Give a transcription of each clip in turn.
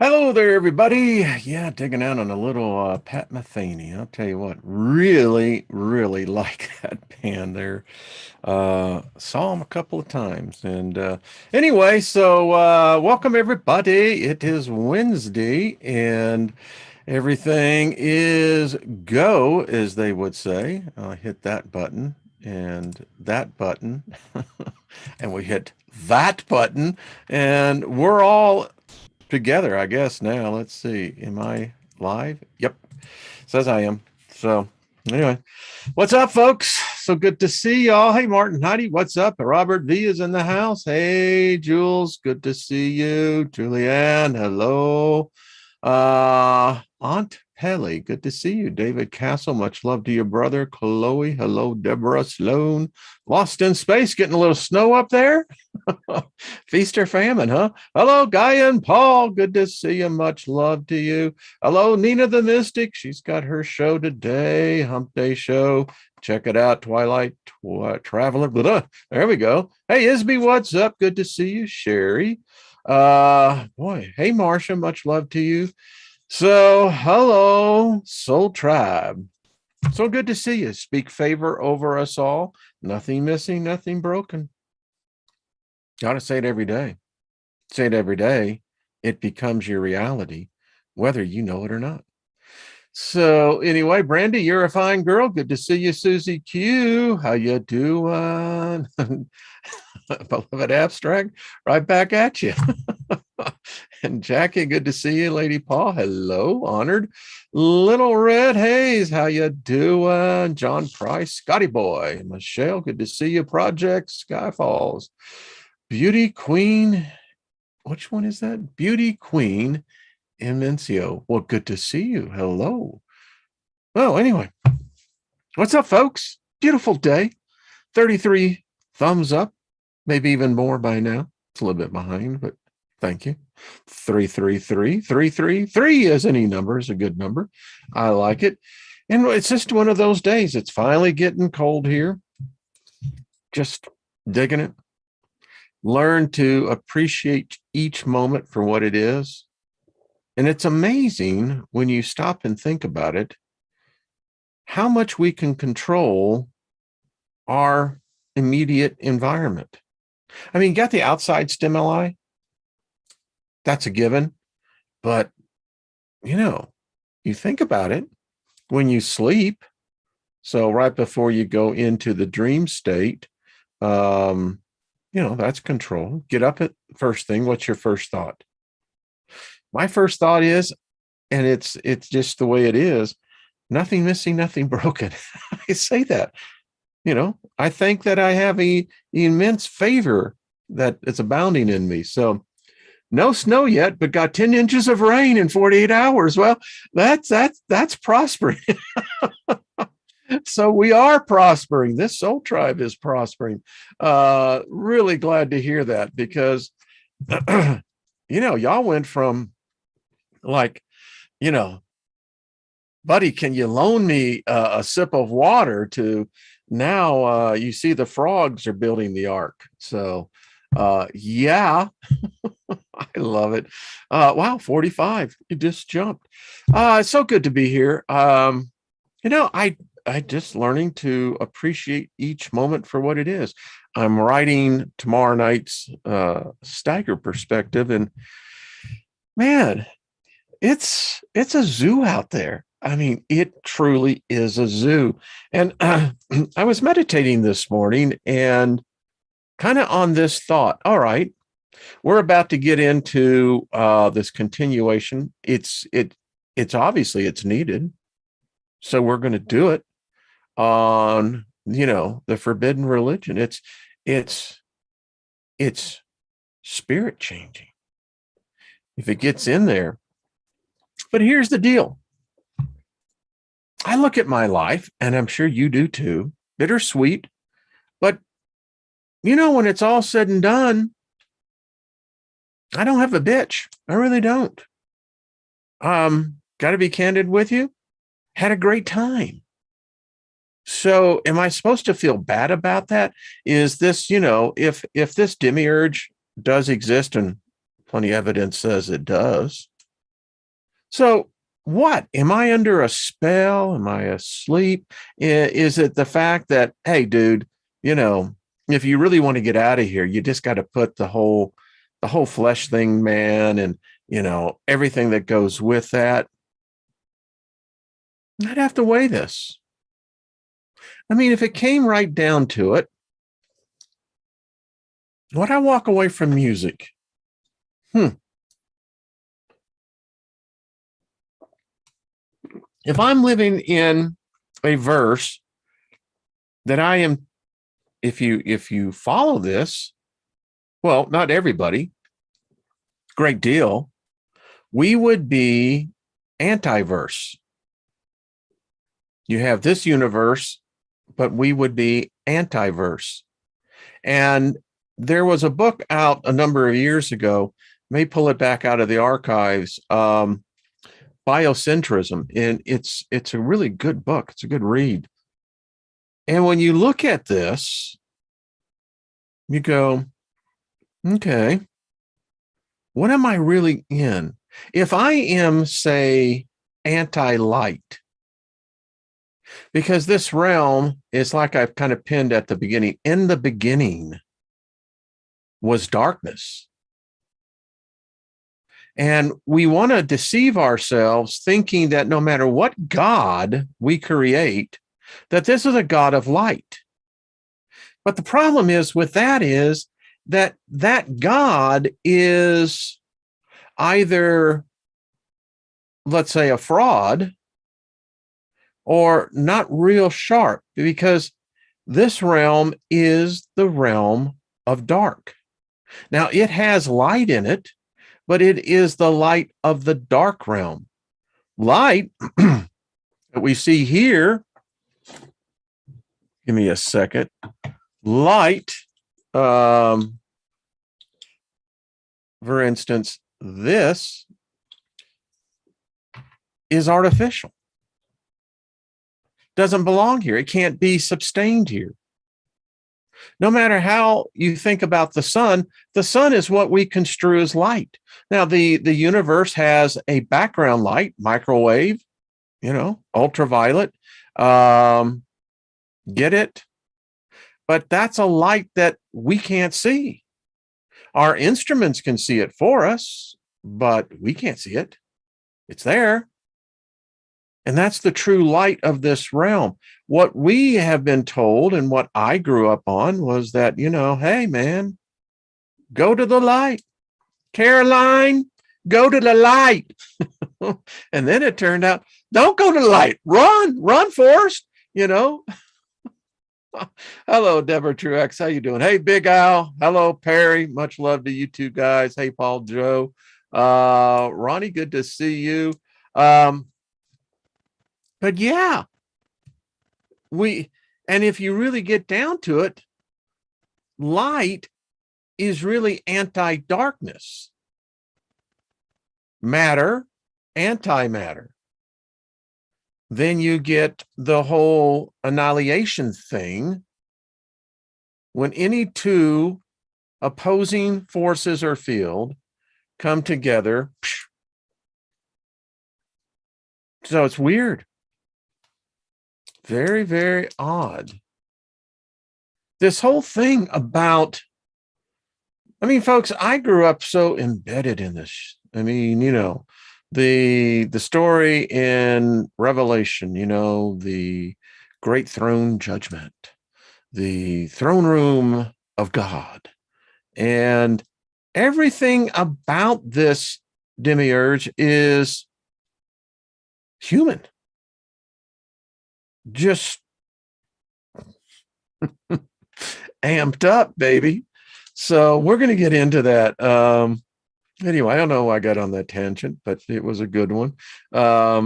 Hello there, everybody. Yeah, digging out on a little Pat Metheny. I'll tell you what, really, really like that band there. Saw him a couple of times. And anyway, so welcome everybody. It is Wednesday and everything is go, as they would say. Hit that button and that button, and we hit that button, and we're all together, I guess now. Let's see. Am I live? Yep. Says I am. So anyway, what's up, folks? So good to see y'all. Hey, Martin, Heidi, what's up? Robert V is in the house. Hey, Jules, good to see you. Julianne, hello. Aunt Pelly, good to see you. David Castle, much love to your brother. Chloe, hello. Deborah Sloan, lost in space, getting a little snow up there. Feast or famine, huh? Hello, Guy and Paul. Good to see you. Much love to you. Hello, Nina the Mystic. She's got her show today, Hump Day Show. Check it out, Twilight Traveler. Blah. There we go. Hey, Isby, what's up? Good to see you. Sherry. Boy, hey, Marsha, much love to you. So, hello, Soul Tribe. So good to see you. Speak favor over us all. Nothing missing, nothing broken. Got to say it every day. Say it every day. It becomes your reality, whether you know it or not. So anyway, Brandy, you're a fine girl. Good to see you, Susie Q. How you doing? Beloved Abstract, right back at you. And Jackie, good to see you. Lady Paul, hello, honored. Little Red Haze, how you doing? John Price, Scotty Boy, Michelle, good to see you. Project Skyfalls, Beauty Queen. Which one is that? Beauty Queen Invencio. Well, good to see you. Hello. Well, anyway, what's up, folks? Beautiful day. 33 thumbs up, maybe even more by now. It's a little bit behind, but thank you. 333, 333 as any number is a good number. I like it. And it's just one of those days. It's finally getting cold here. Just digging it. Learn to appreciate each moment for what it is. And it's amazing when you stop and think about it, how much we can control our immediate environment. I mean, you got the outside stimuli. That's a given. But, you think about it when you sleep. So right before you go into the dream state, that's control. Get up at first thing. What's your first thought? My first thought is, and it's just the way it is, nothing missing, nothing broken. I say that, I think that I have a immense favor that is abounding in me. So no snow yet, but got 10 inches of rain in 48 hours. Well, that's prospering. So we are prospering. This soul tribe is prospering. Really glad to hear that because, y'all went from like, buddy, can you loan me a sip of water to now you see the frogs are building the ark. So yeah, I love it. Wow, 45. You just jumped. It's so good to be here. I just learning to appreciate each moment for what it is. I'm writing tomorrow night's Steiger perspective, and man, it's a zoo out there. I mean, it truly is a zoo. And I was meditating this morning and kind of on this thought. All right, we're about to get into this continuation. It's obviously it's needed. So we're going to do it on, the forbidden religion. It's spirit changing if it gets in there. But here's the deal. I look at my life, and I'm sure you do too, bittersweet. But, when it's all said and done, I don't have a bitch. I really don't. Got to be candid with you. Had a great time. So am I supposed to feel bad about that? Is this, if this demiurge does exist, and plenty of evidence says it does, So what? Am I under a spell? Am I asleep? Is it the fact that, hey, dude, you know, if you really want to get out of here, you just got to put the whole flesh thing, man, and everything that goes with that. I'd have to weigh this. I mean, if it came right down to it, would I walk away from music? If I'm living in a verse that I am, if you follow this, well, not everybody, great deal, we would be anti-verse. You have this universe, but we would be anti-verse. And there was a book out a number of years ago, may pull it back out of the archives, Biocentrism, and it's a really good book. It's a good read. And when you look at this, you go, okay, what am I really in? If I am, say, anti-light, because this realm is like I've kind of pinned at the beginning. In the beginning was darkness. And we want to deceive ourselves thinking that no matter what God we create, that this is a God of light. But the problem is with that is that God is either, let's say, a fraud or not real sharp, because this realm is the realm of dark. Now, it has light in it, but it is the light of the dark realm. Light that we see here, give me a second. Light, for instance, this is artificial. Doesn't belong here. It can't be sustained here. No matter how you think about the sun is what we construe as light. Now, the universe has a background light, microwave, ultraviolet. Get it? But that's a light that we can't see. Our instruments can see it for us, but we can't see it. It's there. And that's the true light of this realm. What we have been told and what I grew up on was that, hey, man, go to the light. Caroline, go to the light. And then it turned out, don't go to the light. Run, Forrest, Hello, Deborah Truex. How you doing? Hey, Big Al. Hello, Perry. Much love to you two guys. Hey, Paul Joe. Ronnie, good to see you. But yeah, and if you really get down to it, light is really anti-darkness. Matter, antimatter. Then you get the whole annihilation thing. When any two opposing forces or field come together, so it's weird. Very, very odd. This whole thing about, folks, I grew up so embedded in this. The story in Revelation, the great throne judgment, the throne room of God, and everything about this demiurge is human. Just amped up, baby. So we're going to get into that. Anyway, I don't know why I got on that tangent, but it was a good one. I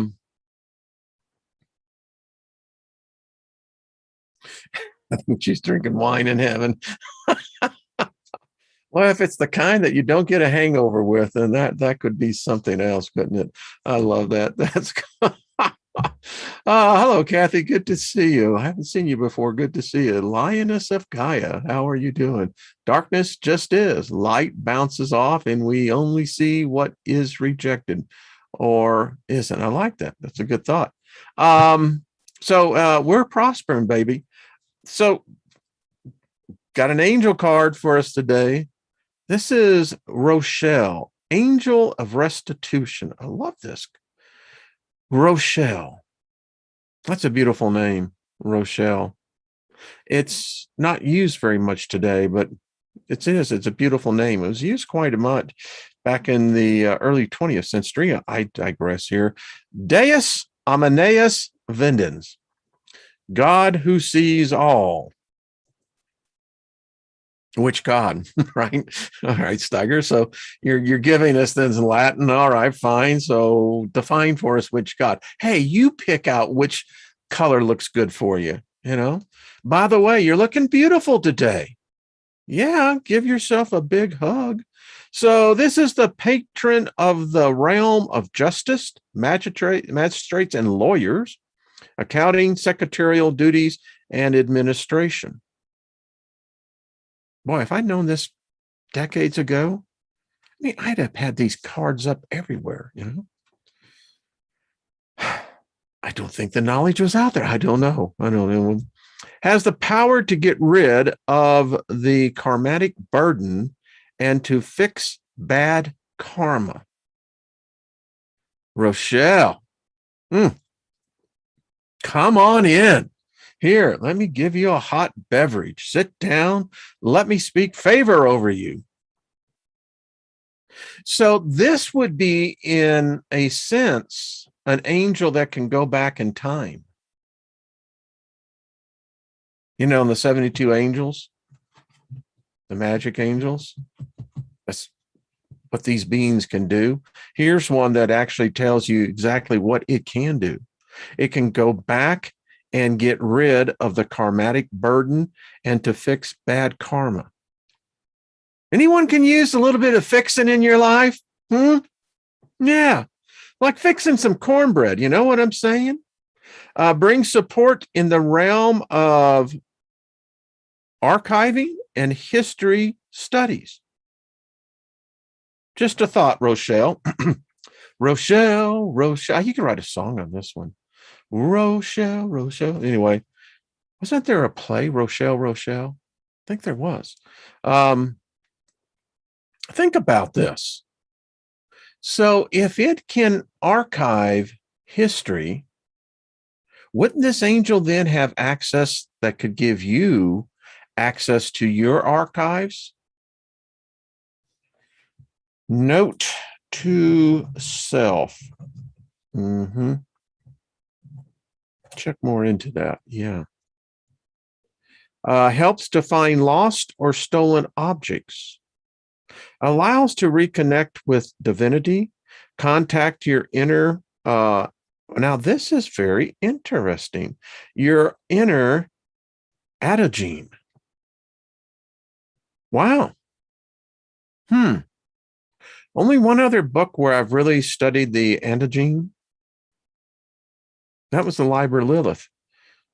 think she's drinking wine in heaven. Well, if it's the kind that you don't get a hangover with, then that could be something else, couldn't it? I love that. That's hello, Kathy. Good to see you. I haven't seen you before. Good to see you. Lioness of Gaia. How are you doing? Darkness just is. Light bounces off and we only see what is rejected. or isn't. I like that. That's a good thought. So we're prospering, baby. So got an angel card for us today. This is Rochelle, Angel of Restitution. I love this. Rochelle. That's a beautiful name, Rochelle. It's not used very much today, but it is. It's a beautiful name. It was used quite a much back in the early 20th century. I digress here. Deus Amaneus Vendens, God who sees all. Which God, right? All right, Steiger. So you're giving us this in Latin. All right, fine. So define for us which God. Hey, you pick out which color looks good for you. You know. By the way, you're looking beautiful today. Yeah, give yourself a big hug. So this is the patron of the realm of justice, magistrates, and lawyers, accounting, secretarial duties, and administration. Boy, if I'd known this decades ago, I mean, I'd have had these cards up everywhere, you know. I don't think the knowledge was out there. I don't know. Has the power to get rid of the karmatic burden and to fix bad karma. Rochelle, come on in. Here, let me give you a hot beverage. Sit down. Let me speak favor over you. So this would be, in a sense, an angel that can go back in time. You know, in the 72 angels, the magic angels, that's what these beings can do. Here's one that actually tells you exactly what it can do. It can go back and get rid of the karmatic burden and to fix bad karma. Anyone can use a little bit of fixing in your life? Yeah, like fixing some cornbread. You know what I'm saying? Bring support in the realm of archiving and history studies. Just a thought, Rochelle. Rochelle. You can write a song on this one. Rochelle. Anyway, wasn't there a play, Rochelle? I think there was. Think about this. So if it can archive history, wouldn't this angel then have access that could give you access to your archives? Note to self. Check more into that. Yeah. Helps to find lost or stolen objects. Allows to reconnect with divinity, contact your inner. Now, this is very interesting. Your inner attogene. Wow. Only one other book where I've really studied the attogene. That was the Liber Lilith.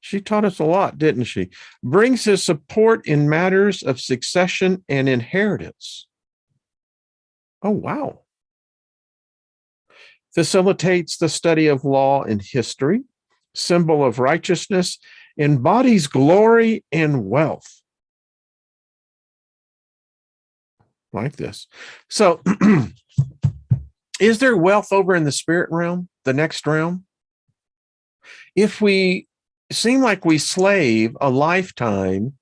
She taught us a lot, didn't she? Brings us support in matters of succession and inheritance. Oh, wow. Facilitates the study of law and history. Symbol of righteousness. Embodies glory and wealth. Like this. So, is there wealth over in the spirit realm, the next realm? If we seem like we slave a lifetime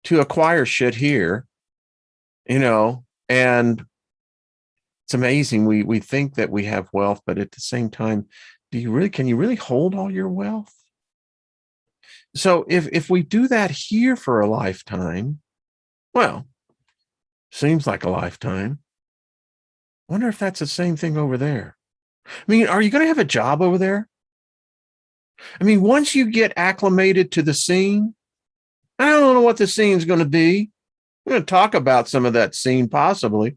to acquire shit here, you know, and it's amazing. We think that we have wealth, but at the same time, can you really hold all your wealth? So if we do that here for a lifetime, well, seems like a lifetime. I wonder if that's the same thing over there. I mean, are you going to have a job over there? I mean, once you get acclimated to the scene, I don't know what the scene's going to be. We're going to talk about some of that scene possibly.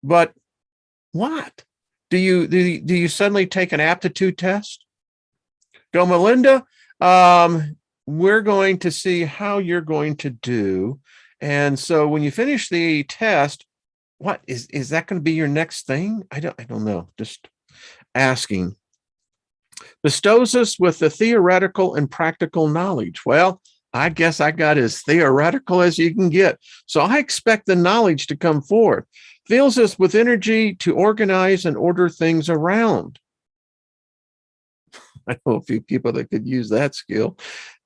But what? Do you suddenly take an aptitude test? Go, Melinda, we're going to see how you're going to do. And so when you finish the test, what is that going to be your next thing? I don't know. Just asking, bestows us with the theoretical and practical knowledge. Well, I guess I got as theoretical as you can get. So I expect the knowledge to come forth. Fills us with energy to organize and order things around. I know a few people that could use that skill.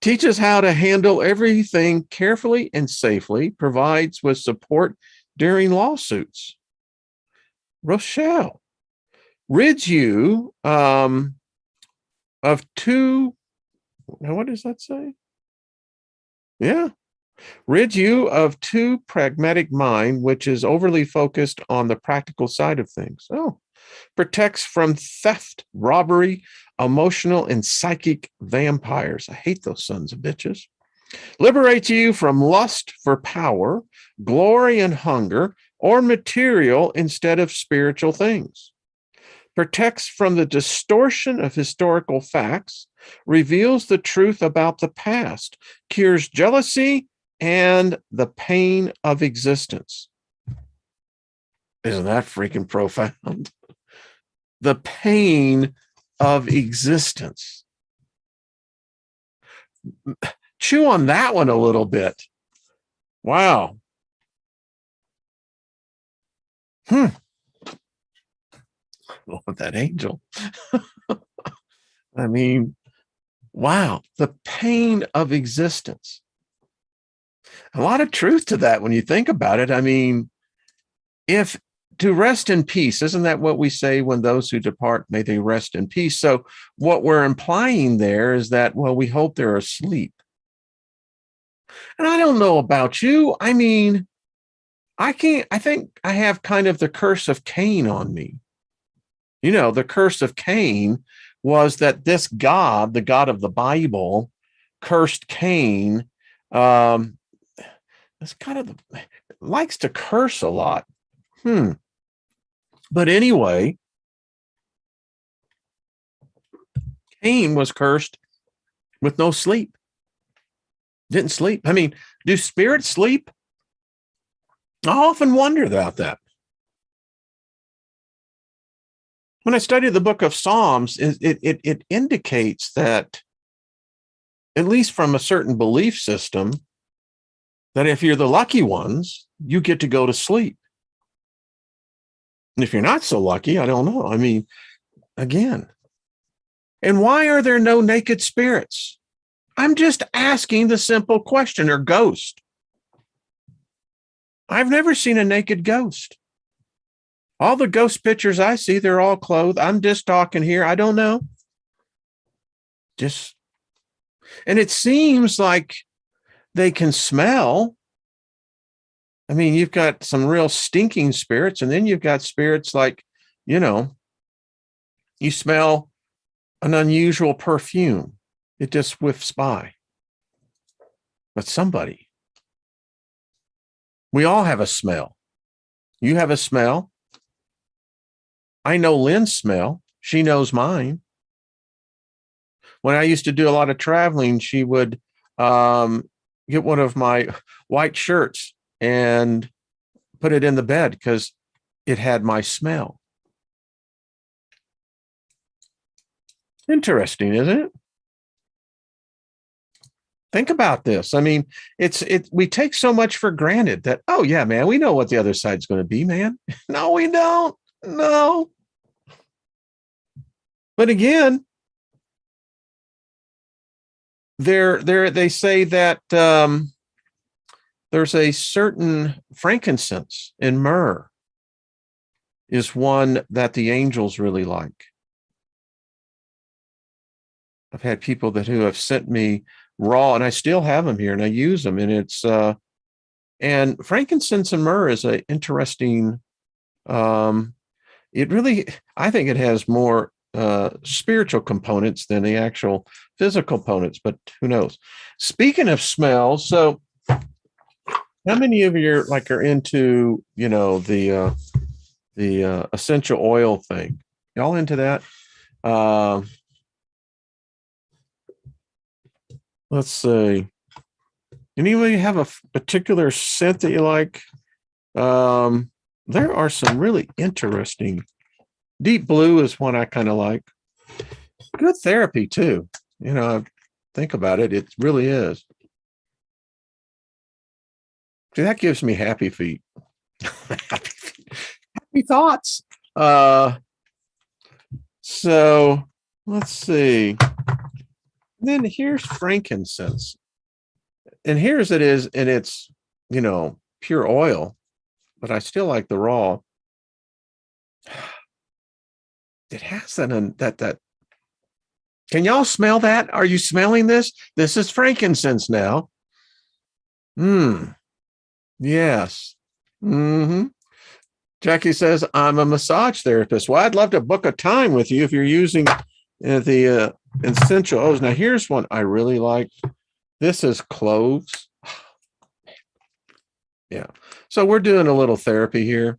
Teaches how to handle everything carefully and safely. Provides with support during lawsuits. Rochelle. Rids you of two, now what does that say? Yeah. Rid you of too pragmatic mind, which is overly focused on the practical side of things. Oh, protects from theft, robbery, emotional and psychic vampires. I hate those sons of bitches. Liberates you from lust for power, glory and hunger, or material instead of spiritual things. Protects from the distortion of historical facts, reveals the truth about the past, cures jealousy and the pain of existence. Isn't that freaking profound? The pain of existence. Chew on that one a little bit. Wow. That angel. I mean, wow, the pain of existence. A lot of truth to that when you think about it. I mean, if to rest in peace, isn't that what we say when those who depart, may they rest in peace? So what we're implying there is that, well, we hope they're asleep. And I don't know about you. I mean, I think I have kind of the curse of Cain on me. You know, the curse of Cain was that this God, the God of the Bible, cursed Cain. That's kind of likes to curse a lot. But anyway, Cain was cursed with no sleep. Didn't sleep. I mean, do spirits sleep? I often wonder about that. When I study the book of Psalms, it indicates that, at least from a certain belief system, that if you're the lucky ones, you get to go to sleep. And if you're not so lucky, I don't know. I mean, again, and why are there no naked spirits? I'm just asking the simple question, or ghost. I've never seen a naked ghost. All the ghost pictures I see, they're all clothed. I'm just talking here. I don't know. And it seems like they can smell. I mean, you've got some real stinking spirits, and then you've got spirits like, you know, you smell an unusual perfume. It just whiffs by. But somebody, we all have a smell. You have a smell. I know Lynn's smell. She knows mine. When I used to do a lot of traveling, she would get one of my white shirts and put it in the bed because it had my smell. Interesting, isn't it? Think about this. I mean, we take so much for granted that, oh yeah, man, we know what the other side's going to be, man. No, we don't. No. But again, they say that there's a certain frankincense and myrrh is one that the angels really like. I've had people who have sent me raw, and I still have them here, and I use them, and it's and frankincense and myrrh is an interesting. It really, I think it has more spiritual components than the actual physical components, but who knows? Speaking of smells, so how many of you are into, you know, the essential oil thing? Y'all into that? Let's see. Anybody have a particular scent that you like? There are some really interesting Deep blue is one I kind of like. Good therapy too. Think about it. It really is. See, that gives me happy feet. Happy thoughts. So let's see. Then here's frankincense. And here's it is, and it's, pure oil, but I still like the raw. It has that. Can y'all smell that? Are you smelling this? This is frankincense now. Yes. Jackie says, I'm a massage therapist. Well, I'd love to book a time with you if you're using the essential oils. Now, here's one I really like. This is cloves. Yeah. So we're doing a little therapy here.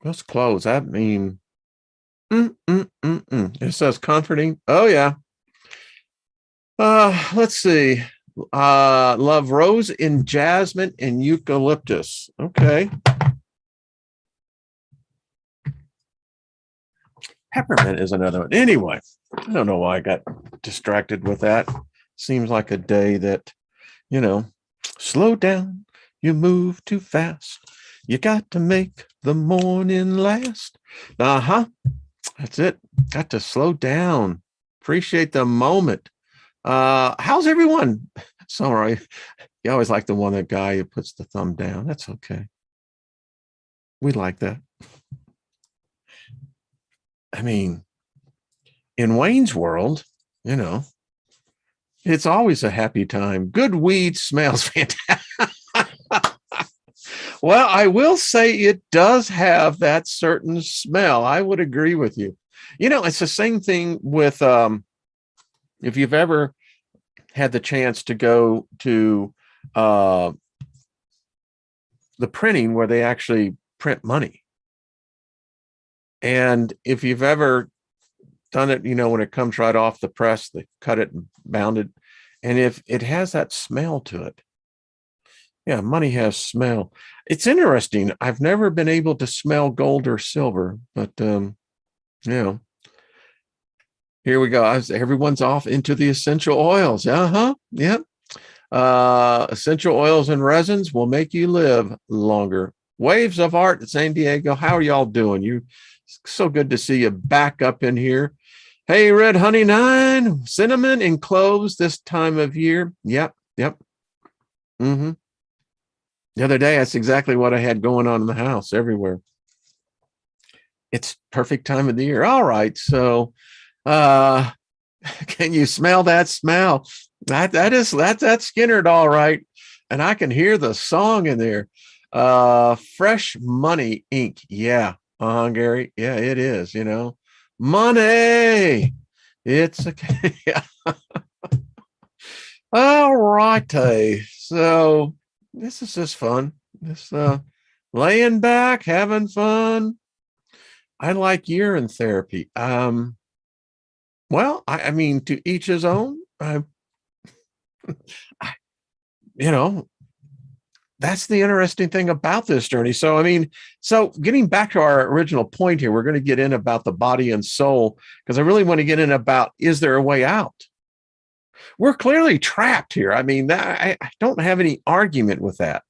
Those cloves, I mean, it says comforting. Oh, yeah. Let's see. Love rose in jasmine and eucalyptus. Okay. Peppermint is another one. Anyway, I don't know why I got distracted with that. Seems like a day that, slow down. You move too fast. You got to make the morning last. That's it. Got to slow down. Appreciate the moment. How's everyone? Sorry. You always like the guy who puts the thumb down. That's okay. We like that. I mean, in Wayne's World, it's always a happy time. Good weed smells fantastic. Well, I will say it does have that certain smell. I would agree with you. It's the same thing with if you've ever had the chance to go to the printing where they actually print money. And if you've ever done it, when it comes right off the press, they cut it and bound it. And if it has that smell to it, yeah, money has smell. It's interesting. I've never been able to smell gold or silver, but here we go. Everyone's off into the essential oils. Yep. Essential oils and resins will make you live longer. Waves of Art in San Diego. How are y'all doing? You so good to see you back up in here. Hey, Red Honey 9, cinnamon and cloves this time of year. Yep. The other day, that's exactly what I had going on in the house everywhere. It's perfect time of the year. All right. So can you smell that smell? That's Skinnerd, all right. And I can hear the song in there. Fresh Money Ink. Yeah. Gary. Yeah, it is, Money. It's okay. Yeah. All righty. So this is just fun. This laying back, having fun. I like urine therapy. Well, I mean, to each his own. That's the interesting thing about this journey. So, getting back to our original point here, we're going to get in about the body and soul, because I really want to get in about, is there a way out? We're clearly trapped here. I don't have any argument with that.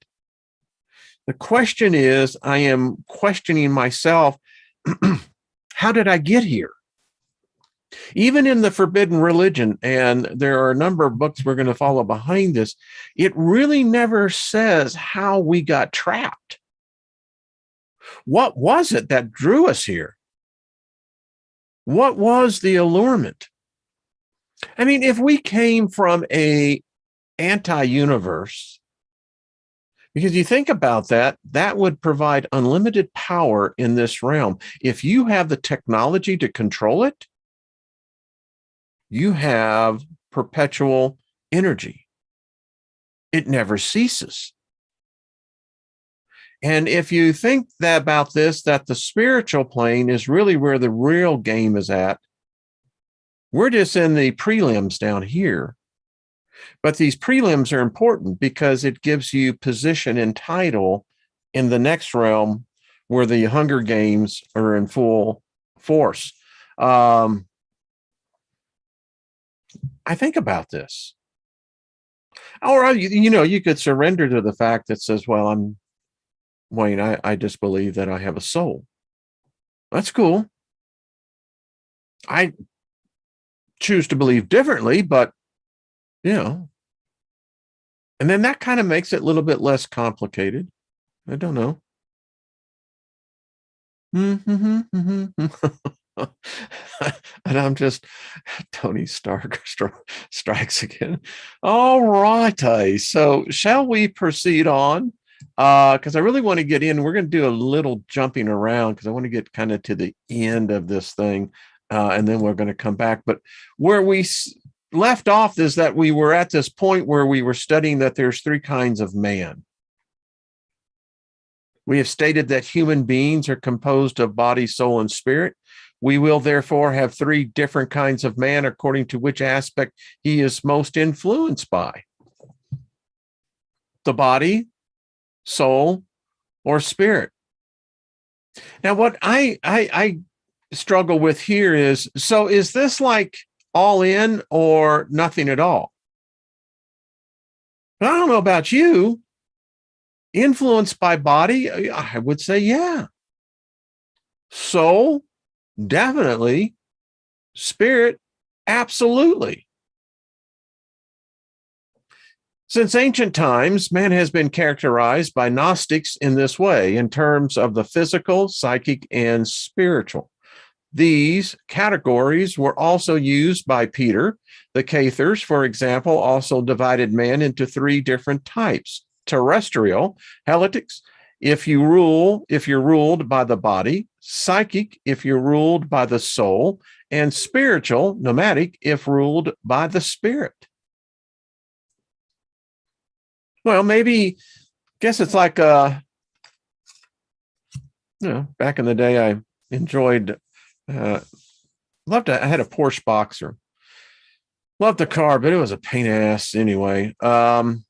The question is, I am questioning myself. How did I get here? Even in the Forbidden Religion, and there are a number of books we're going to follow behind this, it really never says how we got trapped. What was it that drew us here? What was the allurement? If we came from a anti-universe, because you think about that, that would provide unlimited power in this realm. If you have the technology to control it, you have perpetual energy. It never ceases. And if you think about this, that the spiritual plane is really where the real game is at, we're just in the prelims down here. But these prelims are important because it gives you position and title in the next realm where the Hunger Games are in full force. I think about this. Or, you could surrender to the fact that says, well, I'm Wayne, I just believe that I have a soul. That's cool. I choose to believe differently, but, and then that kind of makes it a little bit less complicated. I don't know. And I'm just, Tony Stark strikes again. All righty. So shall we proceed on? Because I really want to get in. We're going to do a little jumping around because I want to get kind of to the end of this thing. And then we're going to come back. But where we left off is that we were at this point where we were studying that there's three kinds of man. We have stated that human beings are composed of body, soul, and spirit. We will therefore have three different kinds of man according to which aspect he is most influenced by: the body, soul, or spirit. Now, what I struggle with here is this like all in or nothing at all? I don't know about you. Influenced by body, I would say, yeah. Soul, definitely. Spirit, absolutely. Since ancient times, man has been characterized by Gnostics in this way, in terms of the physical, psychic, and spiritual. These categories were also used by Peter. The Cathars, for example, also divided man into three different types: terrestrial, heletics, if you're ruled by the body; psychic, if you're ruled by the soul; and spiritual, nomadic, if ruled by the spirit. Well, maybe, guess it's like, back in the day, I enjoyed, I had a Porsche Boxer. Loved the car, but it was a pain in the ass anyway. The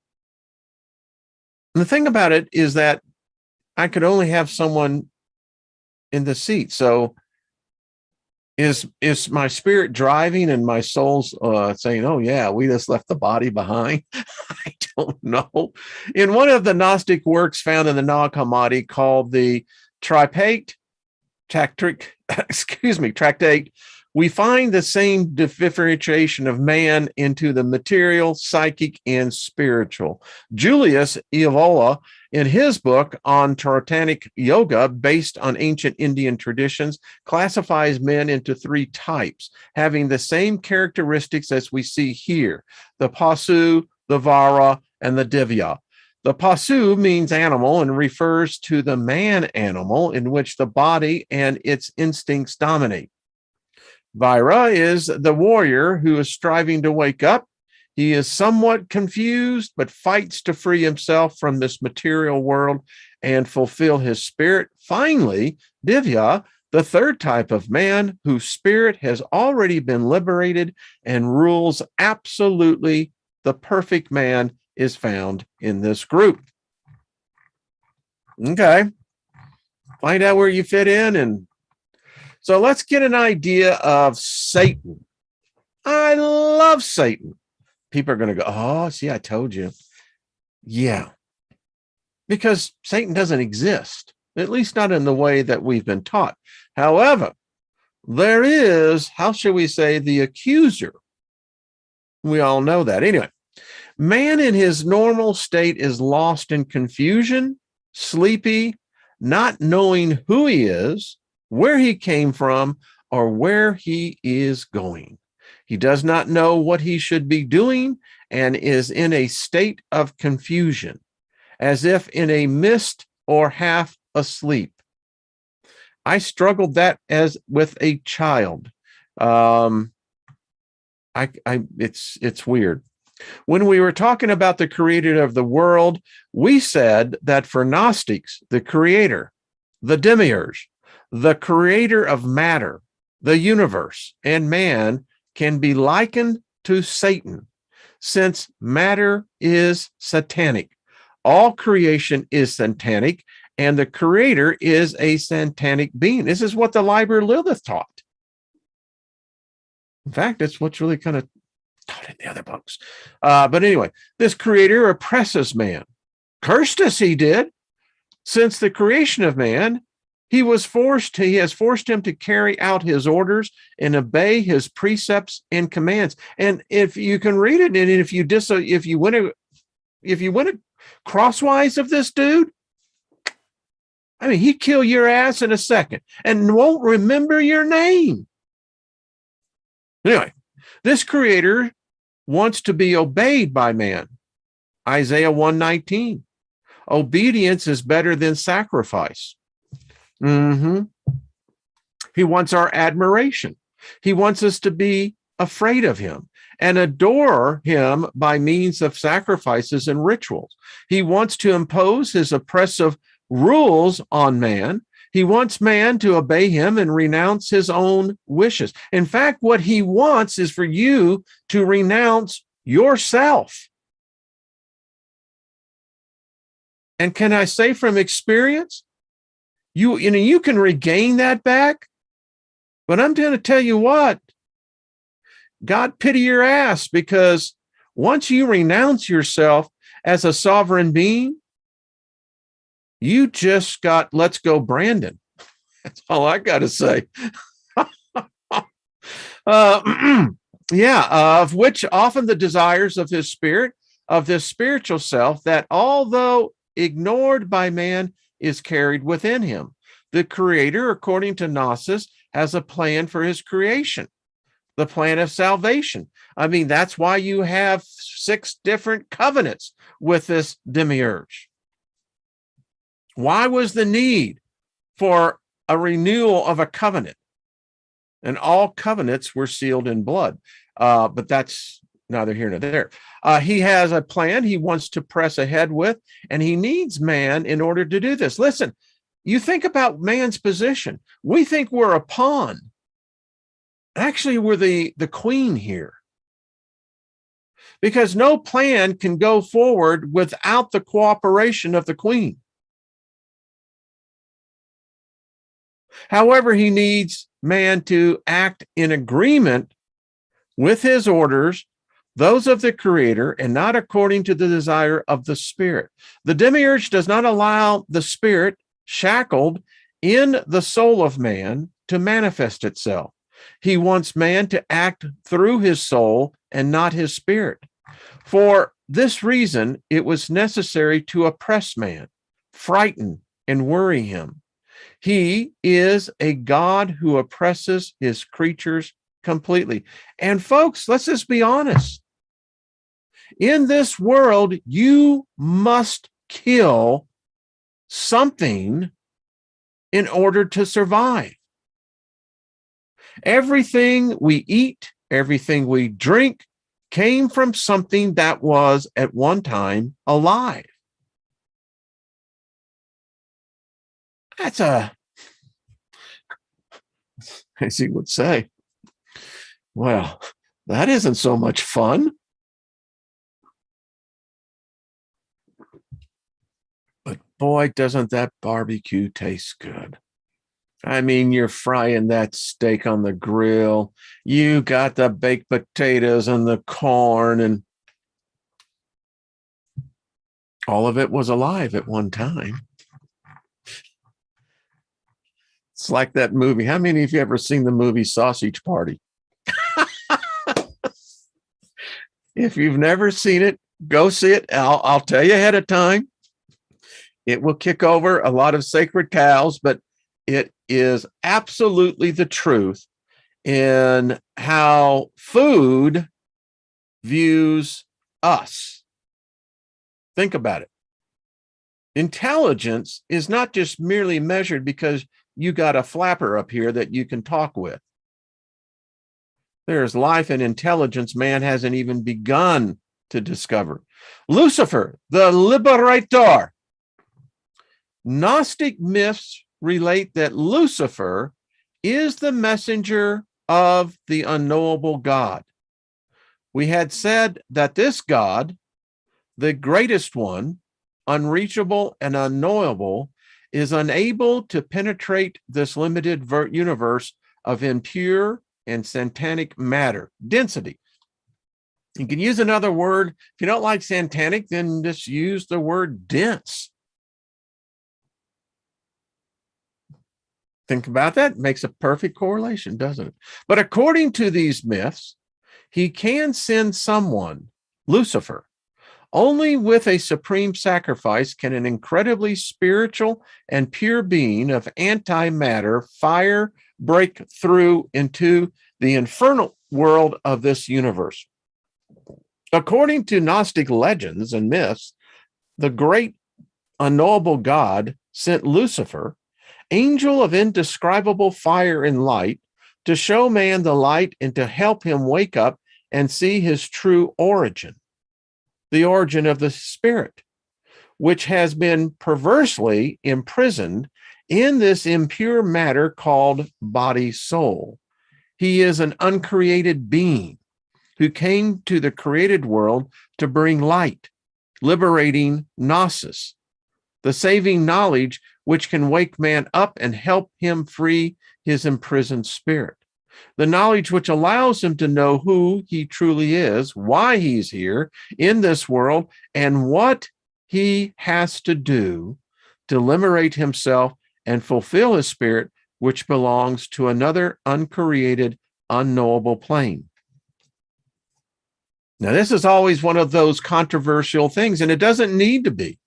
thing about it is that I could only have someone in the seat. So is my spirit driving and my soul's saying, oh yeah, we just left the body behind? I don't know. In one of the Gnostic works found in the Nag Hammadi called the Tractate, we find the same differentiation of man into the material, psychic, and spiritual. Julius Evola, in his book on Totanic Yoga, based on ancient Indian traditions, classifies men into three types, having the same characteristics as we see here: the Pasu, the Vara, and the Divya. The Pasu means animal and refers to the man animal in which the body and its instincts dominate. Vaira is the warrior who is striving to wake up. He is somewhat confused, but fights to free himself from this material world and fulfill his spirit. Finally, Divya, the third type of man, whose spirit has already been liberated and rules absolutely. The perfect man is found in this group. Okay. Find out where you fit in. And so let's get an idea of Satan. I love Satan. People are going to go, oh, see, I told you. Yeah. Because Satan doesn't exist, at least not in the way that we've been taught. However, there is, how should we say, the accuser. We all know that. Anyway, man in his normal state is lost in confusion, sleepy, not knowing who he is, where he came from, or where he is going. He does not know what he should be doing and is in a state of confusion, as if in a mist or half asleep. I struggled that as with a child. It's weird. When we were talking about the creator of the world, we said that for Gnostics, the creator, the demiurge, the creator of matter, the universe, and man can be likened to Satan, since matter is satanic. All creation is satanic, and the creator is a satanic being. This is what the Liber Lilith taught. In fact, that's what's really kind of taught in the other books. But anyway, this creator oppresses man. Cursed us, he did. Since the creation of man, he has forced him to carry out his orders and obey his precepts and commands. And if you can read it, and if you went crosswise of this dude, I mean, he'd kill your ass in a second and won't remember your name. Anyway, this creator wants to be obeyed by man. Isaiah 1:19. Obedience is better than sacrifice. He wants our admiration. He wants us to be afraid of him and adore him by means of sacrifices and rituals. He wants to impose his oppressive rules on man. He wants man to obey him and renounce his own wishes. In fact, what he wants is for you to renounce yourself. And can I say from experience, you can regain that back, but I'm going to tell you what, God pity your ass, because once you renounce yourself as a sovereign being, you just got, let's go, Brandon. That's all I got to say. Of which often the desires of his spirit, of this spiritual self, that although ignored by man, is carried within him. The creator, according to Gnosis, has a plan for his creation, the plan of salvation. I mean, that's why you have 6 different covenants with this demiurge. Why was the need for a renewal of a covenant? And all covenants were sealed in blood. But that's neither here nor there. He has a plan he wants to press ahead with, and he needs man in order to do this. Listen, you think about man's position. We think we're a pawn. Actually, we're the queen here. Because no plan can go forward without the cooperation of the queen. However, he needs man to act in agreement with his orders, those of the creator, and not according to the desire of the spirit. The demiurge does not allow the spirit shackled in the soul of man to manifest itself. He wants man to act through his soul and not his spirit. For this reason, it was necessary to oppress man, frighten and worry him. He is a God who oppresses his creatures completely. And folks, let's just be honest. In this world, you must kill something in order to survive. Everything we eat, everything we drink came from something that was at one time alive. That's as he would say, well, that isn't so much fun. But boy, doesn't that barbecue taste good. I mean, you're frying that steak on the grill. You got the baked potatoes and the corn, and all of it was alive at one time. It's like that movie. How many of you ever seen the movie Sausage Party? If you've never seen it, go see it. I'll tell you ahead of time. It will kick over a lot of sacred cows, but it is absolutely the truth in how food views us. Think about it. Intelligence is not just merely measured because you got a flapper up here that you can talk with. There's life and intelligence man hasn't even begun to discover. Lucifer, the liberator. Gnostic myths relate that Lucifer is the messenger of the unknowable God. We had said that this God, the greatest one, unreachable and unknowable, is unable to penetrate this limited universe of impure and satanic matter. Density. You can use another word. If you don't like satanic, then just use the word dense. Think about that. It makes a perfect correlation, doesn't it? But according to these myths, he can send someone, Lucifer. Only with a supreme sacrifice can an incredibly spiritual and pure being of antimatter fire break through into the infernal world of this universe. According to Gnostic legends and myths, the great unknowable God sent Lucifer, angel of indescribable fire and light, to show man the light and to help him wake up and see his true origin, the origin of the spirit, which has been perversely imprisoned in this impure matter called body-soul. He is an uncreated being who came to the created world to bring light, liberating gnosis, the saving knowledge which can wake man up and help him free his imprisoned spirit. The knowledge which allows him to know who he truly is, why he's here in this world, and what he has to do to liberate himself and fulfill his spirit, which belongs to another uncreated, unknowable plane. Now, this is always one of those controversial things, and it doesn't need to be.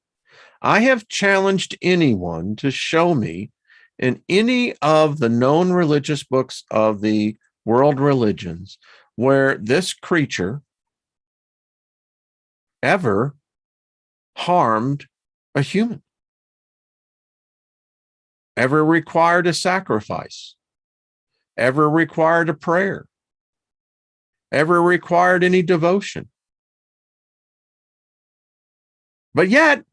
I have challenged anyone to show me in any of the known religious books of the world religions where this creature ever harmed a human, ever required a sacrifice, ever required a prayer, ever required any devotion. But yet,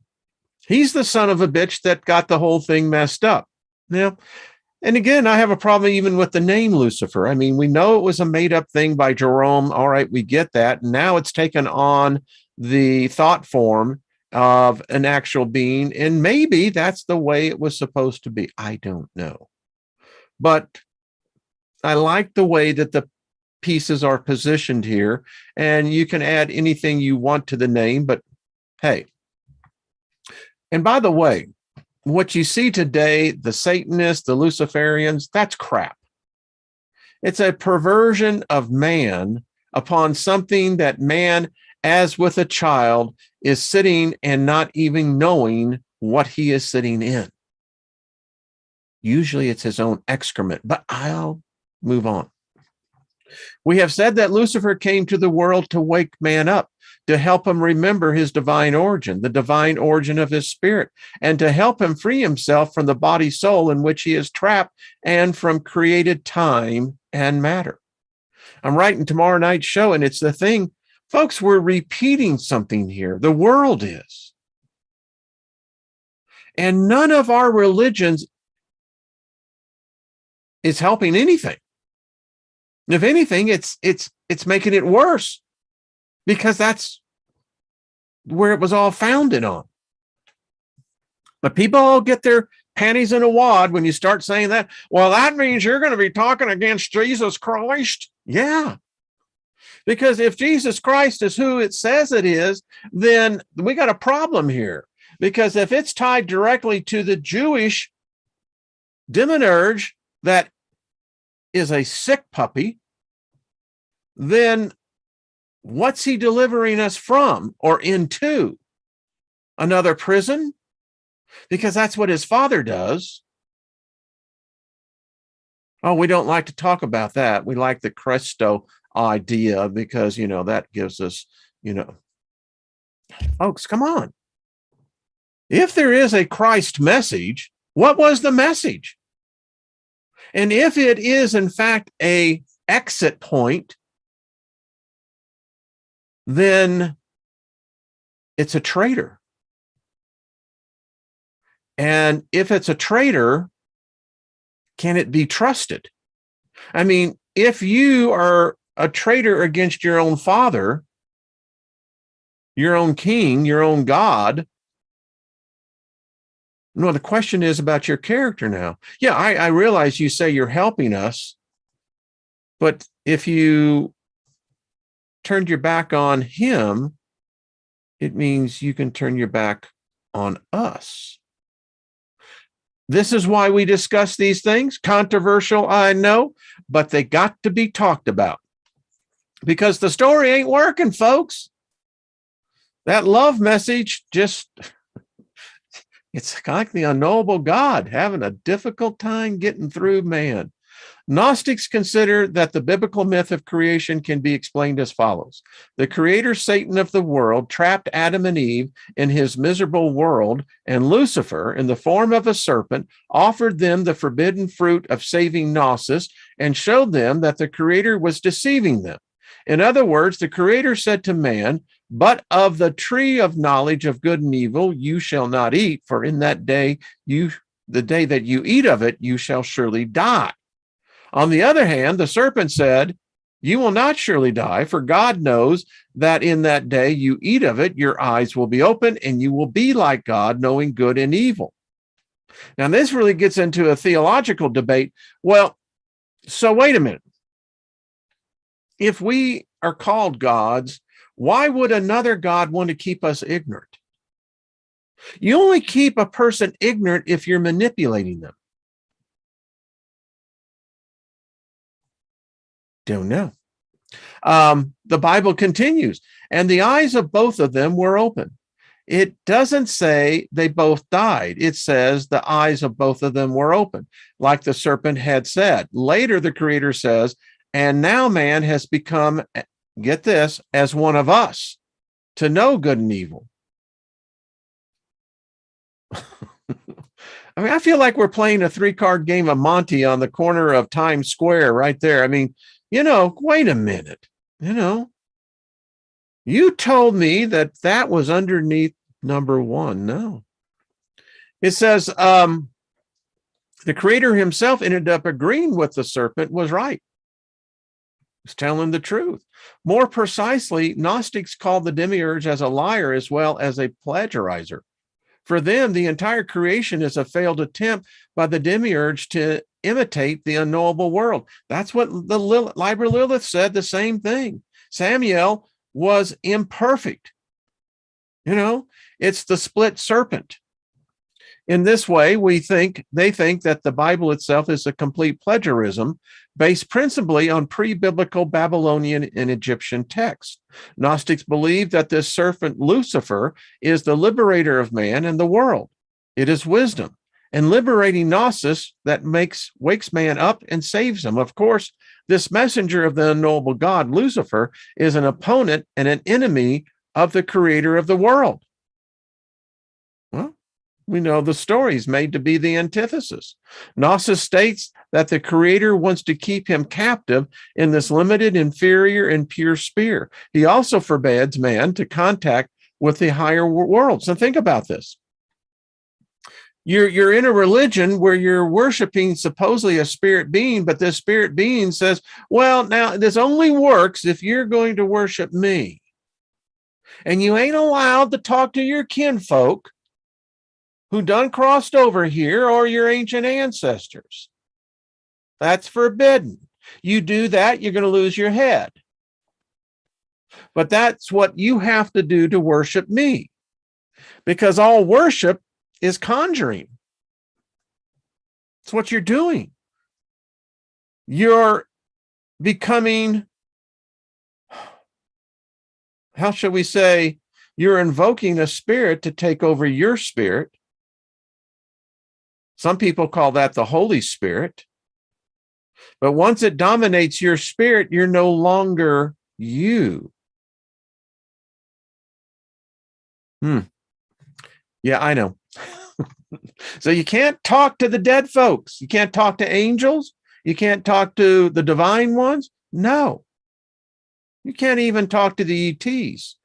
he's the son of a bitch that got the whole thing messed up. Now, and again, I have a problem even with the name Lucifer. I mean, we know it was a made-up thing by Jerome. All right, we get that. Now it's taken on the thought form of an actual being, and maybe that's the way it was supposed to be. I don't know. But I like the way that the pieces are positioned here, and you can add anything you want to the name, but hey. And by the way, what you see today, the Satanists, the Luciferians, that's crap. It's a perversion of man upon something that man, as with a child, is sitting and not even knowing what he is sitting in. Usually it's his own excrement, but I'll move on. We have said that Lucifer came to the world to wake man up, to help him remember his divine origin, the divine origin of his spirit, and to help him free himself from the body soul in which he is trapped and from created time and matter. I'm writing tomorrow night's show, and it's the thing, folks, we're repeating something here. The world is. And none of our religions is helping anything. If anything, it's making it worse, because that's where it was all founded on. But people all get their panties in a wad when you start saying that. Well, that means you're going to be talking against Jesus Christ. Yeah. Because if Jesus Christ is who it says it is, then we got a problem here. Because if it's tied directly to the Jewish demiurge that is a sick puppy, then what's he delivering us from or into? Another prison? Because that's what his father does. Oh, we don't like to talk about that. We like the Christo idea because, that gives us, folks, come on. If there is a Christ message, what was the message? And if it is, in fact, a exit point, then it's a traitor. And if it's a traitor, can it be trusted? I mean, if you are a traitor against your own father, your own king, your own God, No, the question is about your character now. Yeah, I realize you say you're helping us, but if you turned your back on him, it means you can turn your back on us. This is why we discuss these things. Controversial, I know, but they got to be talked about because the story ain't working, folks. That love message just, it's like the unknowable God having a difficult time getting through man. Gnostics consider that the biblical myth of creation can be explained as follows. The creator Satan of the world trapped Adam and Eve in his miserable world, and Lucifer, in the form of a serpent, offered them the forbidden fruit of saving Gnosis and showed them that the creator was deceiving them. In other words, the creator said to man, "But of the tree of knowledge of good and evil you shall not eat, for in that day the day that you eat of it, you shall surely die." On the other hand, the serpent said, "You will not surely die, for God knows that in that day you eat of it, your eyes will be open and you will be like God, knowing good and evil." Now, this really gets into a theological debate. Well, so wait a minute. If we are called gods, why would another God want to keep us ignorant? You only keep a person ignorant if you're manipulating them. Don't know. The Bible continues, and the eyes of both of them were open. It doesn't say they both died. It says the eyes of both of them were open, like the serpent had said. Later, the creator says, "And now man has become," get this, "as one of us, to know good and evil." I mean, I feel like we're playing a 3-card game of Monty on the corner of Times Square right there. I mean, wait a minute, you told me that was underneath number 1. No. It says the creator himself ended up agreeing with the serpent was right. He's telling the truth. More precisely, Gnostics call the demiurge as a liar as well as a plagiarizer. For them, the entire creation is a failed attempt by the demiurge to imitate the unknowable world. That's what the Liber Lilith said, the same thing. Samuel was imperfect. It's the split serpent. In this way, they think that the Bible itself is a complete plagiarism based principally on pre-biblical Babylonian and Egyptian texts. Gnostics believe that this serpent Lucifer is the liberator of man and the world. It is wisdom and liberating Gnosis that wakes man up and saves him. Of course, this messenger of the unknowable God, Lucifer, is an opponent and an enemy of the creator of the world. Well, we know the story is made to be the antithesis. Gnosis states that the creator wants to keep him captive in this limited, inferior, and pure sphere. He also forbids man to contact with the higher world. So think about this. You're in a religion where you're worshiping supposedly a spirit being, but this spirit being says, well, now this only works if you're going to worship me. And you ain't allowed to talk to your kinfolk who done crossed over here or your ancient ancestors. That's forbidden. You do that, you're going to lose your head. But that's what you have to do to worship me, because all worship is conjuring. It's what you're doing. You're becoming, how shall we say, you're invoking a spirit to take over your spirit. Some people call that the Holy Spirit. But once it dominates your spirit, you're no longer you. Yeah, I know. So you can't talk to the dead folks. You can't talk to angels. You can't talk to the divine ones. No. You can't even talk to the ETs.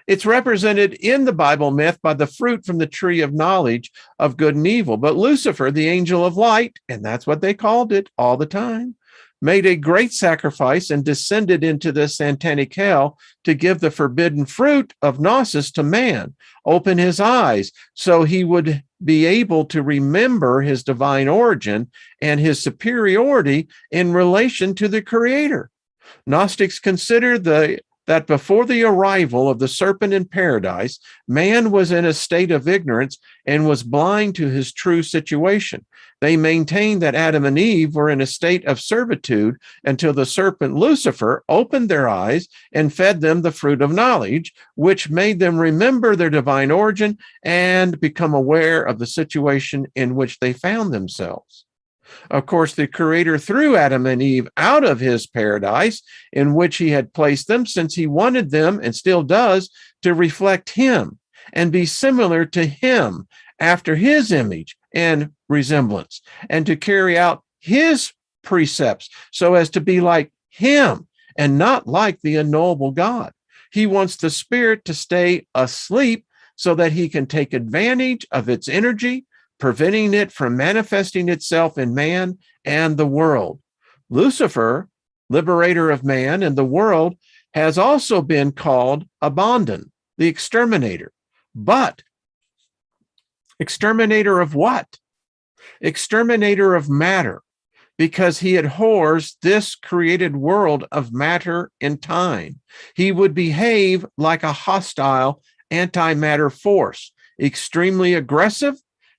It's represented in the Bible myth by the fruit from the tree of knowledge of good and evil. But Lucifer, the angel of light, and that's what they called it all the time, made a great sacrifice and descended into the satanic hell to give the forbidden fruit of Gnosis to man, open his eyes so he would be able to remember his divine origin and his superiority in relation to the Creator. Gnostics consider that before the arrival of the serpent in paradise, man was in a state of ignorance and was blind to his true situation. They maintained that Adam and Eve were in a state of servitude until the serpent Lucifer opened their eyes and fed them the fruit of knowledge, which made them remember their divine origin and become aware of the situation in which they found themselves. Of course, the Creator threw Adam and Eve out of his paradise in which he had placed them, since he wanted them, and still does, to reflect him and be similar to him after his image and resemblance, and to carry out his precepts so as to be like him and not like the unknowable God. He wants the spirit to stay asleep so that he can take advantage of its energy, preventing it from manifesting itself in man and the world. Lucifer, liberator of man and the world, has also been called Abandon, the exterminator. But exterminator of what? Exterminator of matter, because he abhors this created world of matter and time. He would behave like a hostile antimatter force, extremely aggressive,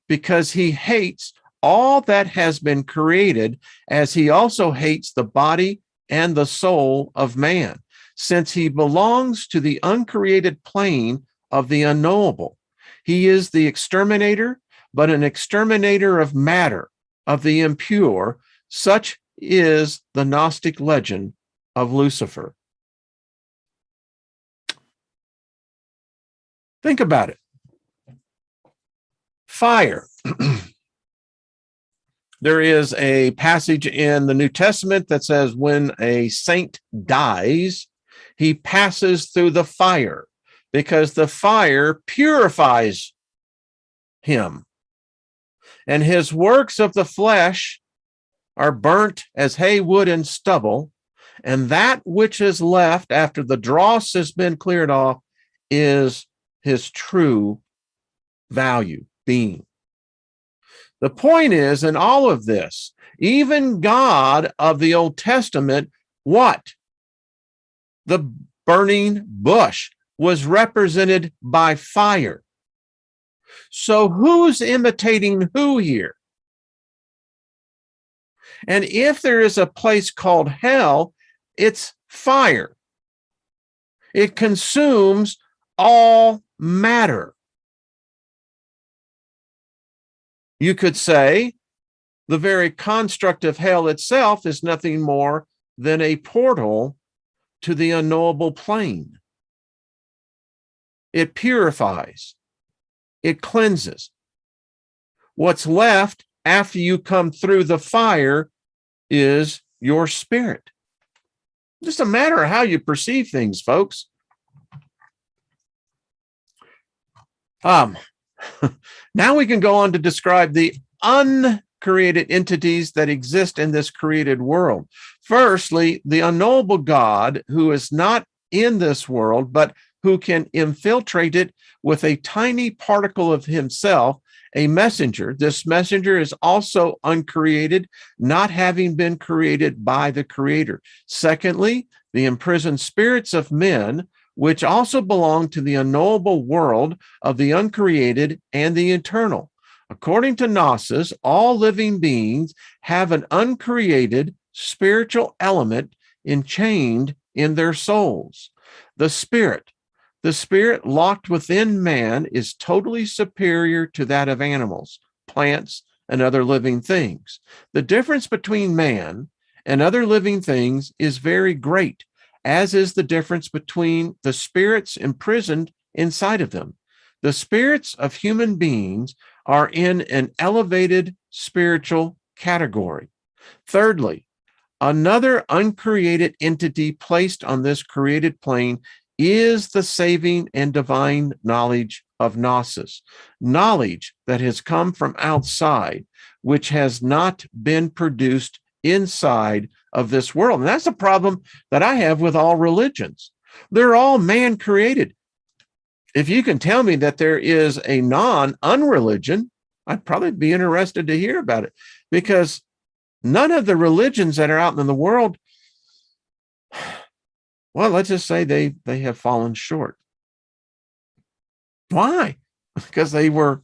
because he hates all that has been created, as he also hates the body and the soul of man, since he belongs to the uncreated plane of the unknowable. He is the exterminator, but an exterminator of matter, of the impure. Such is the Gnostic legend of Lucifer. Think about it. Fire. There is a passage in the New Testament that says when a saint dies, he passes through the fire because the fire purifies him. And his works of the flesh are burnt as hay, wood, and stubble. And that which is left after the dross has been cleared off is his true value, being. The point is, in all of this, even God of the Old Testament, what? The burning bush was represented by fire. So who's imitating who here? And if there is a place called hell, it's fire. It consumes all matter. You could say the very construct of hell itself is nothing more than a portal to the unknowable plane. It purifies. It cleanses. What's left after you come through the fire is your spirit. Just a matter of how you perceive things, folks. Now we can go on to describe the uncreated entities that exist in this created world. Firstly, the unknowable God who is not in this world, but who can infiltrate it with a tiny particle of himself, a messenger. This messenger is also uncreated, not having been created by the Creator. Secondly, the imprisoned spirits of men, which also belong to the unknowable world of the uncreated and the eternal. According to Gnosis, all living beings have an uncreated spiritual element enchained in their souls. The spirit locked within man is totally superior to that of animals, plants, and other living things. The difference between man and other living things is very great, as is the difference between the spirits imprisoned inside of them. The spirits of human beings are in an elevated spiritual category. Thirdly, another uncreated entity placed on this created plane is the saving and divine knowledge of Gnosis, knowledge that has come from outside, which has not been produced inside of this world. And that's the problem that I have with all religions. They're all man-created. If you can tell me that there is a non-unreligion, I'd probably be interested to hear about it, because none of the religions that are out in the world, well, let's just say they have fallen short. Why? Because they were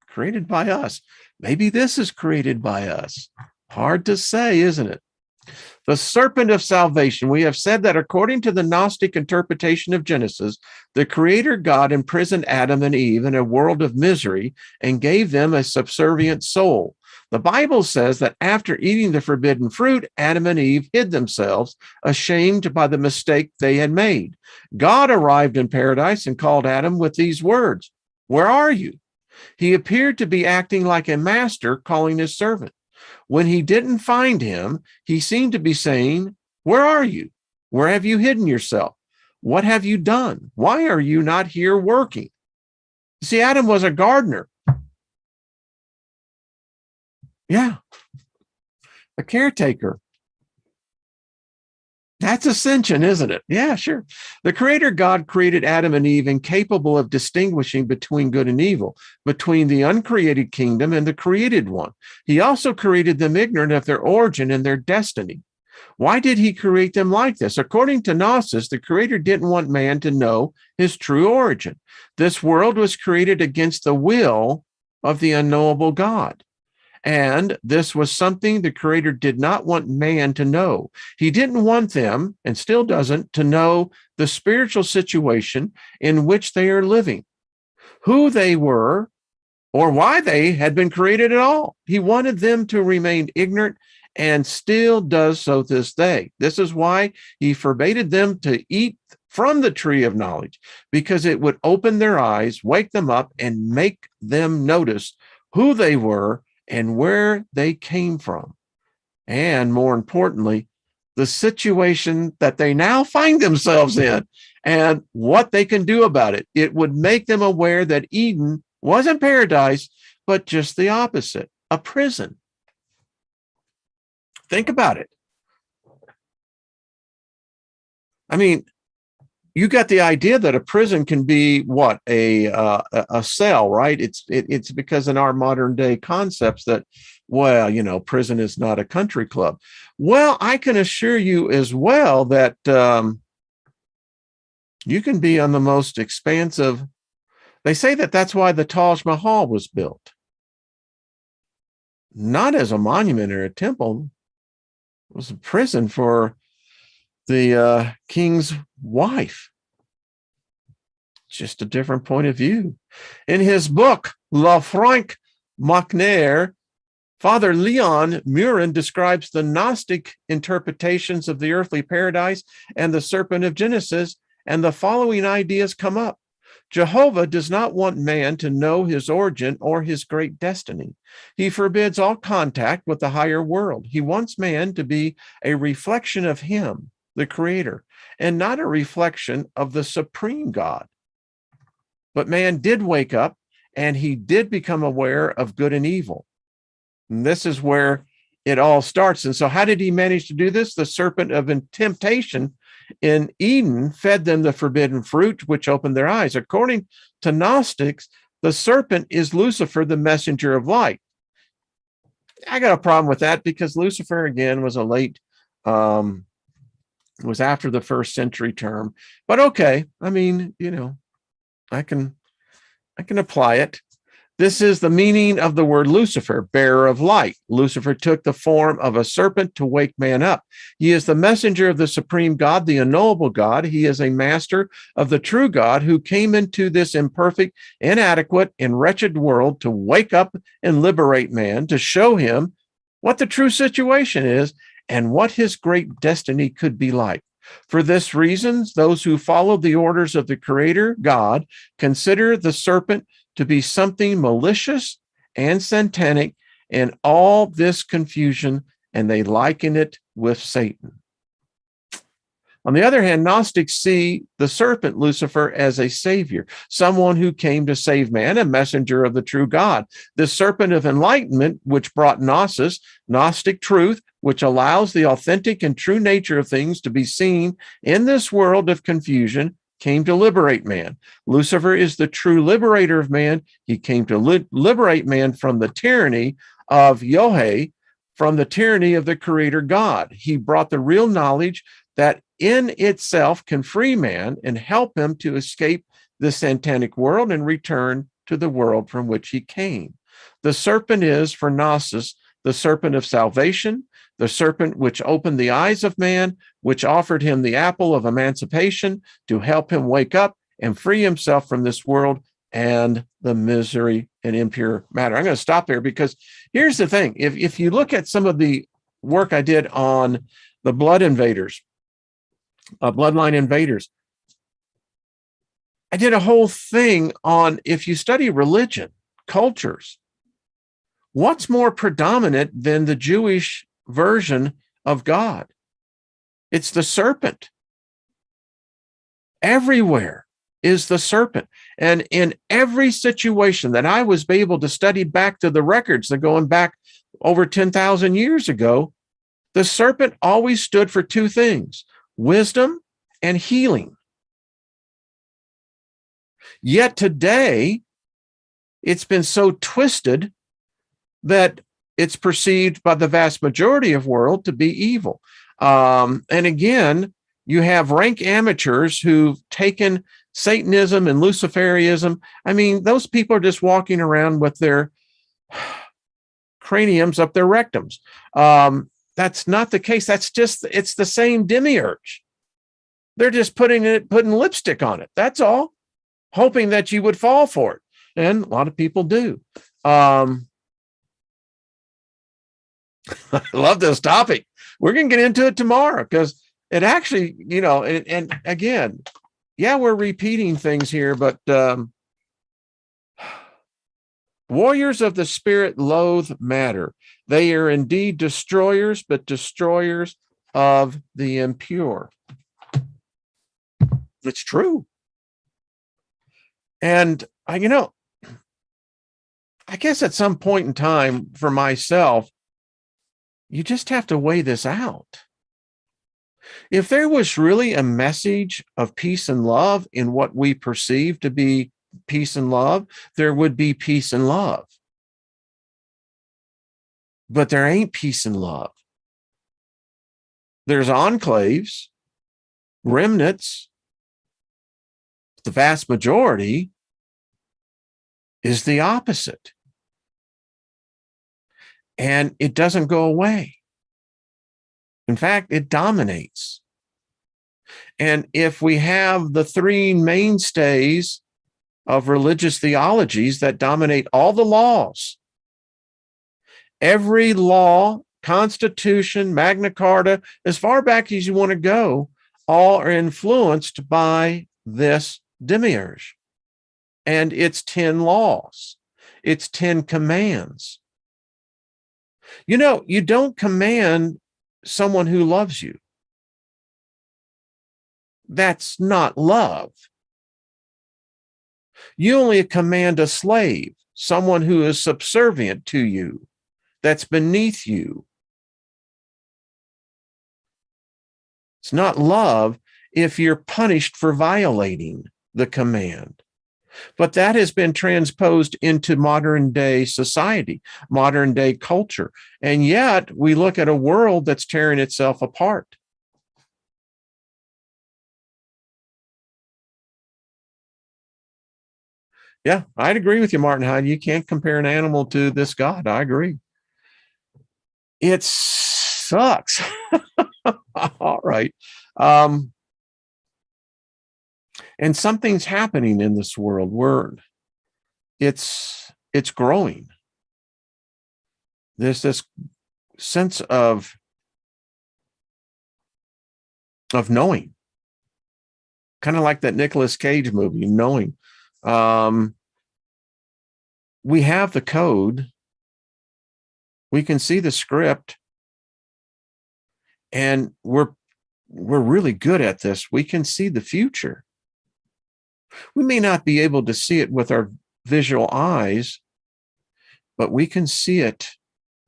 created by us. Maybe this is created by us. Hard to say, isn't it? The serpent of salvation. We have said that according to the Gnostic interpretation of Genesis, the Creator God imprisoned Adam and Eve in a world of misery and gave them a subservient soul. The Bible says that after eating the forbidden fruit, Adam and Eve hid themselves, ashamed by the mistake they had made. God arrived in paradise and called Adam with these words, "Where are you?" He appeared to be acting like a master calling his servant. When he didn't find him, he seemed to be saying, "Where are you? Where have you hidden yourself? What have you done? Why are you not here working?" See, Adam was a gardener. Yeah, a caretaker. That's ascension, isn't it? Yeah, sure. The Creator God created Adam and Eve incapable of distinguishing between good and evil, between the uncreated kingdom and the created one. He also created them ignorant of their origin and their destiny. Why did he create them like this? According to Gnosis, the Creator didn't want man to know his true origin. This world was created against the will of the unknowable God. And this was something the Creator did not want man to know. He didn't want them, and still doesn't, to know the spiritual situation in which they are living, who they were, or why they had been created at all. He wanted them to remain ignorant, and still does so this day. This is why he forbade them to eat from the tree of knowledge, because it would open their eyes, wake them up, and make them notice who they were and where they came from. And more importantly, the situation that they now find themselves in and what they can do about it. It would make them aware that Eden wasn't paradise, but just the opposite, a prison. Think about it. I mean, you got the idea that a prison can be what, a cell, right? It's because in our modern day concepts that, well, you know, prison is not a country club. Well, I can assure you as well that you can be on the most expansive. They say that that's why the Taj Mahal was built, not as a monument or a temple. It was a prison for the king's wife. Just a different point of view. In his book, La Franc Machner, Father Leon Murin describes the Gnostic interpretations of the earthly paradise and the serpent of Genesis, and the following ideas come up. Jehovah does not want man to know his origin or his great destiny. He forbids all contact with the higher world. He wants man to be a reflection of him, the Creator, and not a reflection of the supreme God. But man did wake up, and he did become aware of good and evil. And this is where it all starts. And so how did he manage to do this? The serpent of temptation in Eden fed them the forbidden fruit, which opened their eyes. According to Gnostics, the serpent is Lucifer, the messenger of light. I got a problem with that, because Lucifer, again, was a late was after the first century term, but okay. I mean, you know, I can apply it. This is the meaning of the word Lucifer, bearer of light. Lucifer took the form of a serpent to wake man up. He is the messenger of the supreme God, the unknowable God. He is a master of the true God who came into this imperfect, inadequate, and wretched world to wake up and liberate man, to show him what the true situation is and what his great destiny could be like. For this reason, those who follow the orders of the Creator God consider the serpent to be something malicious and satanic in all this confusion, and they liken it with Satan. On the other hand, Gnostics see the serpent, Lucifer, as a savior, someone who came to save man, a messenger of the true God. The serpent of enlightenment, which brought Gnosis, Gnostic truth, which allows the authentic and true nature of things to be seen in this world of confusion, came to liberate man. Lucifer is the true liberator of man. He came to liberate man from the tyranny of Yohe, from the tyranny of the creator God. He brought the real knowledge that in itself can free man and help him to escape the satanic world and return to the world from which he came. The serpent is, for Gnosis, the serpent of salvation, the serpent which opened the eyes of man, which offered him the apple of emancipation to help him wake up and free himself from this world and the misery and impure matter. I'm going to stop there because here's the thing. If you look at some of the work I did on the blood invaders, bloodline invaders, I did a whole thing on, if you study religion, cultures, what's more predominant than the Jewish version of God? It's the serpent. Everywhere is the serpent. And in every situation that I was able to study back to the records that going back over 10,000 years ago, the serpent always stood for two things: wisdom and healing. Yet today, it's been so twisted that it's perceived by the vast majority of world to be evil. And again, you have rank amateurs who've taken Satanism and Luciferianism. I mean, those people are just walking around with their craniums up their rectums. That's not the case. It's the same demiurge. They're just putting lipstick on it. That's all, hoping that you would fall for it. And a lot of people do. I love this topic. We're going to get into it tomorrow because it actually, and again, yeah, we're repeating things here, but warriors of the spirit loathe matter. They are indeed destroyers, but destroyers of the impure. It's true. And I guess at some point in time for myself, you just have to weigh this out. If there was really a message of peace and love in what we perceive to be peace and love, there would be peace and love. But there ain't peace and love. There's enclaves, remnants. The vast majority is the opposite. And it doesn't go away. In fact, it dominates. And if we have the three mainstays of religious theologies that dominate all the laws, every law, Constitution, Magna Carta, as far back as you want to go, all are influenced by this demiurge. And it's 10 laws. It's 10 commands. You don't command someone who loves you. That's not love. You only command a slave, someone who is subservient to you, that's beneath you. It's not love if you're punished for violating the command. But that has been transposed into modern day society, modern day culture. And yet we look at a world that's tearing itself apart. Yeah, I'd agree with you, Martin Hyde. You can't compare an animal to this God. I agree. It sucks. All right. And something's happening in this world. It's growing. There's this sense of knowing, kind of like that Nicolas Cage movie, Knowing. We have the code. We can see the script, and we're really good at this. We can see the future. We may not be able to see it with our visual eyes, but we can see it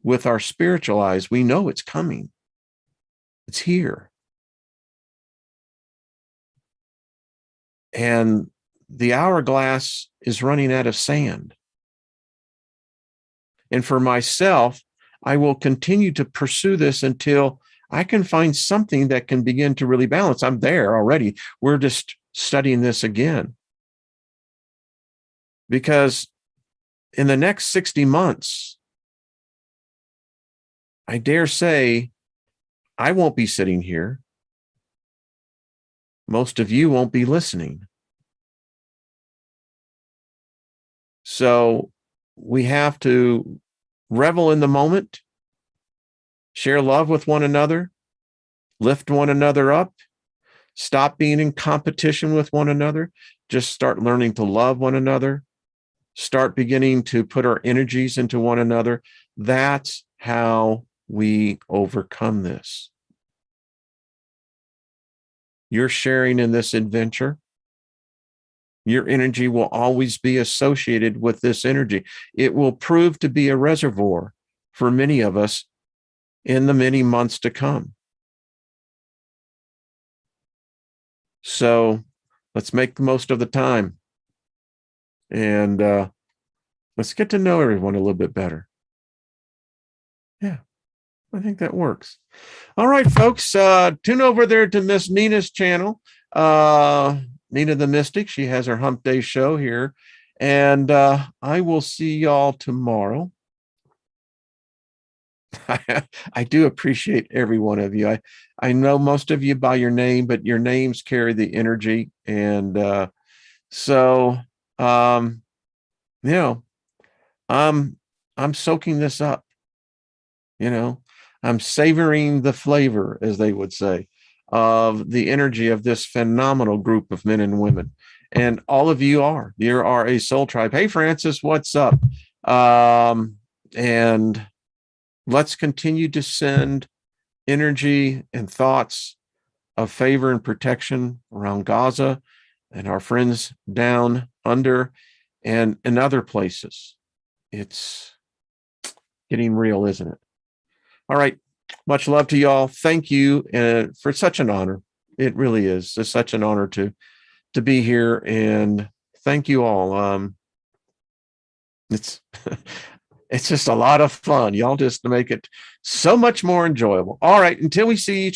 with our spiritual eyes. We know it's coming. It's here. and the hourglass is running out of sand. And for myself, I will continue to pursue this until I can find something that can begin to really balance. I'm there already. We're just studying this again. Because in the next 60 months, I dare say I won't be sitting here. Most of you won't be listening. So we have to revel in the moment, share love with one another, lift one another up, stop being in competition with one another, just start learning to love one another, start beginning to put our energies into one another. That's how we overcome this. You're sharing in this adventure. Your energy will always be associated with this energy. It will prove to be a reservoir for many of us in the many months to come. So let's make the most of the time. And let's get to know everyone a little bit better. Yeah, I think that works. All right, folks, tune over there to Miss Nina's channel. Nina the Mystic, she has her Hump Day show here. And I will see y'all tomorrow. I do appreciate every one of you. I know most of you by your name, but your names carry the energy. And so, you know, I'm soaking this up. You know, I'm savoring the flavor, as they would say, of the energy of this phenomenal group of men and women. And all of you are. You are a soul tribe. Hey, Francis, what's up? And let's continue to send energy and thoughts of favor and protection around Gaza and our friends down under and in other places. It's getting real, isn't it? All right. Much love to y'all. Thank you for such an honor. It really is. It's such an honor to be here. And thank you all. It's it's just a lot of fun. Y'all just make it so much more enjoyable. All right. Until we see each other.